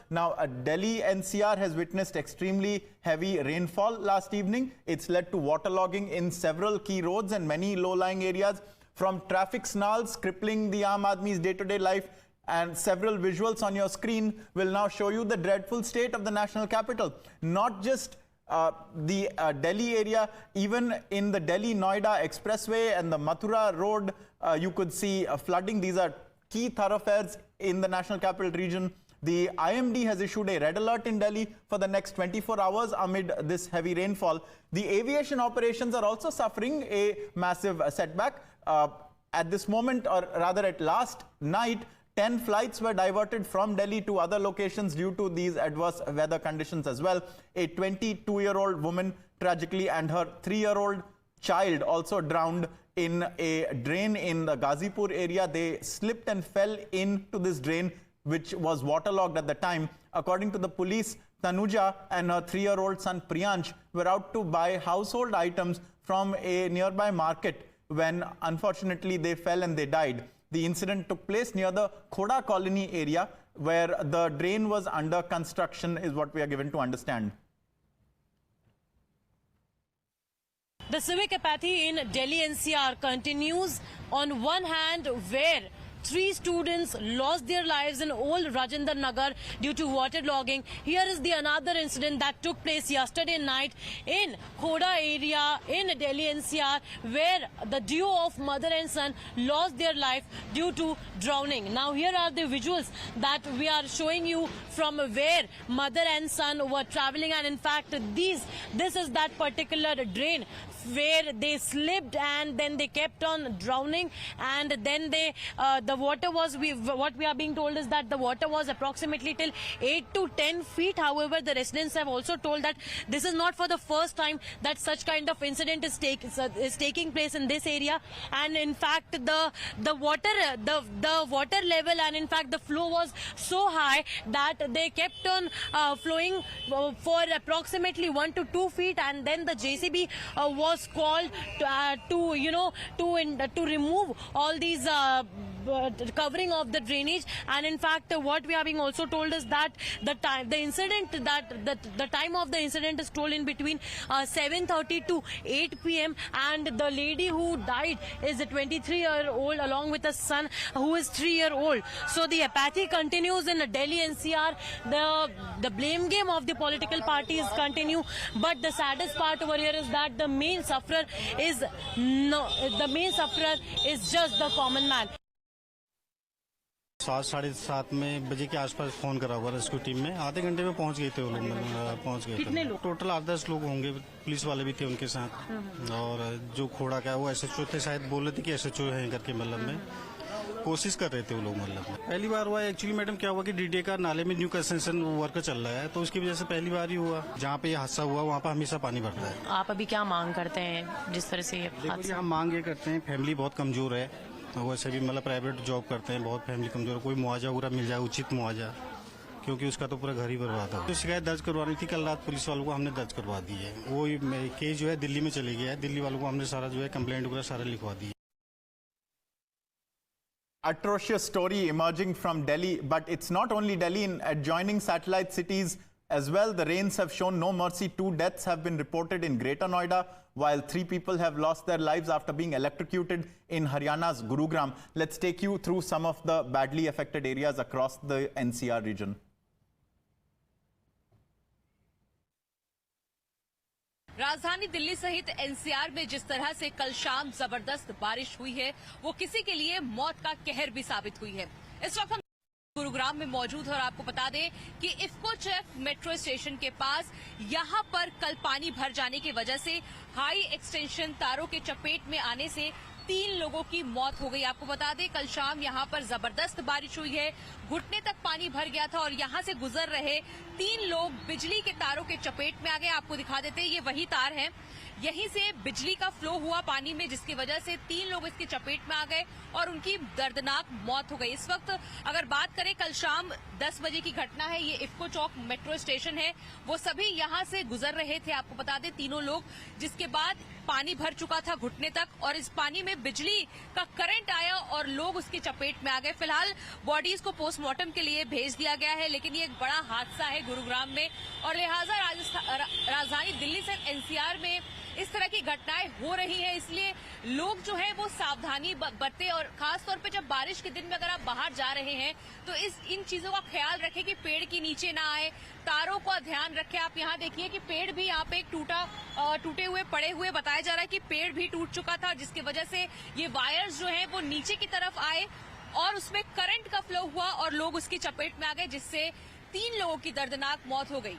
Now, Delhi NCR has witnessed extremely heavy rainfall last evening. It's led to waterlogging in several key roads and many low-lying areas, from traffic snarls crippling the Aam Aadmi's day-to-day life. And several visuals on your screen will now show you the dreadful state of the national capital. Not just the Delhi area, even in the Delhi-Noida Expressway and the Mathura Road, you could see flooding. These are key thoroughfares in the national capital region. The IMD has issued a red alert in Delhi for the next 24 hours amid this heavy rainfall. The aviation operations are also suffering a massive setback. At this moment, or rather at last night, 10 flights were diverted from Delhi to other locations due to these adverse weather conditions as well. A 22-year-old woman tragically and her 3-year-old child also drowned in a drain in the Ghazipur area. They slipped and fell into this drain, which was waterlogged at the time. According to the police, Tanuja and her 3-year-old son Priyansh were out to buy household items from a nearby market when unfortunately they fell and they died. The incident took place near the Khoda colony area where the drain was under construction, is what we are given to understand. The civic apathy in Delhi NCR continues. On one hand, where 3 students lost their lives in Old Rajendra Nagar due to waterlogging. Here is the another incident that took place yesterday night in Khoda area in Delhi NCR, where the duo of mother and son lost their life due to drowning. Now here are the visuals that we are showing you from where mother and son were traveling, and in fact this is that particular drain where they slipped and then they kept on drowning, and then the water was, what we are being told is that the water was approximately till 8 to 10 feet. However, the residents have also told that this is not for the first time that such kind of incident is taking place in this area, and in fact the water level and in fact the flow was so high that they kept on flowing for approximately 1 to 2 feet, and then the JCB was called to remove all these covering of the drainage. And in fact what we are being also told is that the time of the incident is told in between 7:30 to 8 p.m. and the lady who died is a 23-year-old along with a son who is 3-year-old. So the apathy continues in Delhi NCR. The blame game of the political parties continue, but the saddest part over here is that the main sufferer is just the common man. 7:30 में बजे के आसपास phone करा हुआ rescue team में, आधे घंटे में पहुंच गए थे वो लोग। पहुंच गए कितने लोग? टोटल 8-10 लोग होंगे, पुलिस वाले भी थे उनके साथ। और जो खोड़ा का है वो SHO थे, शायद बोल रहे थे कि SHO है करके, मतलब में कोशिश कर रहे थे वो लोग। मतलब पहली बार हुआ एक्चुअली मैडम, क्या हुआ कि DDA का नाले में न्यू कंस्ट्रक्शन वर्क चल रहा है, तो उसकी वजह से पहली बार ही हुआ। जहाँ पे ये हादसा हुआ वहाँ पर हमेशा पानी भरता है। आप अभी क्या मांग करते हैं जिस तरह से हम मांग ये करते हैं, फैमिली बहुत कमजोर है, वैसे भी मतलब प्राइवेट जॉब करते हैं, बहुत फैमिली कमजोर, कोई मुआवजा वगैरह मिल जाए, उचित मुआवजा, क्योंकि उसका तो पूरा घर ही बर्बाद हो। तो शिकायत दर्ज करवानी थी, कल रात पुलिस वालों को हमने दर्ज करवा दी है। वो केस जो है दिल्ली में चले गया है, दिल्ली वालों को हमने सारा जो है कंप्लेंट वगैरह सारा लिखवा दी है। Atrocious story emerging from Delhi, but it's not only Delhi. In adjoining satellite cities as well, the rains have shown no mercy. 2 deaths have been reported in Greater Noida, while 3 people have lost their lives after being electrocuted in Haryana's Gurugram. Let's take you through some of the badly affected areas across the NCR region. राजधानी दिल्ली सहित NCR में जिस तरह से कल शाम जबरदस्त बारिश हुई है, वो किसी के लिए मौत का कहर भी साबित हुई है। इस वक्त हम गुरुग्राम में मौजूद है और आपको बता दें कि इफ्को चेक मेट्रो स्टेशन के पास यहां पर कल पानी भर जाने की वजह से हाई एक्सटेंशन तारों के चपेट में आने से 3 लोगों की मौत हो गई। आपको बता दें कल शाम यहां पर जबरदस्त बारिश हुई है, घुटने तक पानी भर गया था और यहां से गुजर रहे 3 लोग बिजली के तारों के चपेट में आ गए। आपको दिखा देते हैं, ये वही तार हैं यहीं से बिजली का फ्लो हुआ पानी में, जिसकी वजह से 3 लोग इसकी चपेट में आ गए और उनकी दर्दनाक मौत हो गई। इस वक्त अगर बात करें, कल शाम 10 बजे की घटना है। ये इफ्को चौक मेट्रो स्टेशन है, वो सभी यहाँ से गुजर रहे थे, आपको बता दें, तीनों लोग, जिसके बाद पानी भर चुका था घुटने तक और इस पानी में बिजली का करंट आया और लोग उसकी चपेट में आ गए। फिलहाल बॉडीज को पोस्टमार्टम के लिए भेज दिया गया है, लेकिन ये एक बड़ा हादसा है गुरुग्राम में और लिहाजा राजधानी दिल्ली से एनसीआर में इस तरह की घटनाएं हो रही हैं, इसलिए लोग जो है वो सावधानी बरतें और खास तौर पे जब बारिश के दिन में अगर आप बाहर जा रहे हैं तो इन चीजों का ख्याल रखें कि पेड़ के नीचे ना आए, तारों का ध्यान रखें। आप यहाँ देखिए कि पेड़ भी यहाँ पे एक टूटे हुए पड़े हुए बताया जा रहा है कि पेड़ भी टूट चुका था, जिसकी वजह से ये वायर्स जो है वो नीचे की तरफ आए और उसमें करंट का फ्लो हुआ और लोग उसकी चपेट में आ गए, जिससे 3 लोगों की दर्दनाक मौत हो गई।